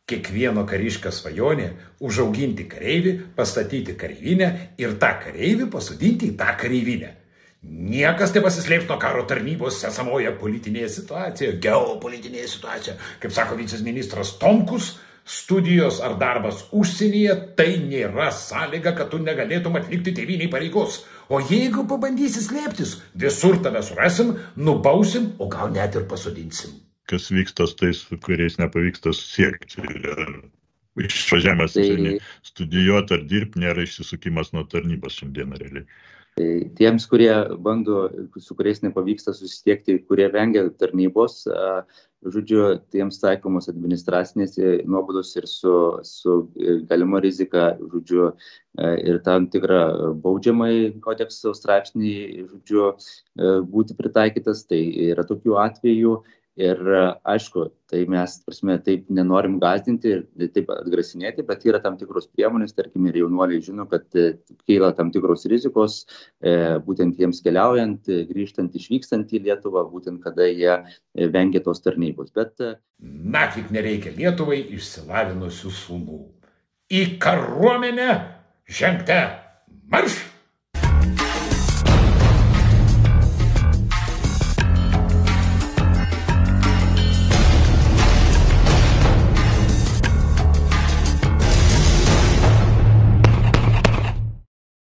Kiekvieno kariškio svajonė užauginti kareivį, pastatyti kareivinę ir tą kareivį pasodinti į tą kareivinę. Niekas nepasislėps nuo karo tarnybos esamoje politinėje situacijoje, geopolitinėje situacijoje. Kaip sako viceministras Tomkus, studijos ar darbas užsienyje tai nėra sąlyga, kad tu negalėtum atlikti tėvynei pareigos. O jeigu pabandysi slėptis, visur tave surasim, nubausim, o gal net ir pasodinsim. Kas vyksta su tais, kuriais nepavyksta siekti. Išvažiavimas studijuoti ar dirbti nėra išsisukimas nuo tarnybos šiandieną realiai. Tiems, kurie bando, su kuriais nepavyksta susisiekti, kurie vengia tarnybos, žodžiu, tiems taikomos administracinės nuobaudos ir su galima rizika, žodžiu, ir tam tikrą baudžiamąjį kodekso straipsnį, žodžiu, būti pritaikytas, tai yra tokių atvejų. Ir aišku, tai mes, prasme, taip nenorim gąsdinti ir taip atgrasinėti, bet yra tam tikros priemonės, tarkim, ir jaunuoliai žino, kad kyla tam tikros rizikos, būtent jiems keliaujant, grįžtant, išvykstant į Lietuvą, būtent kada jie vengia tos tarnybos. Bet nafik nereikia Lietuvai išsilavinusių sūnų. Į kariuomenę žengte marš!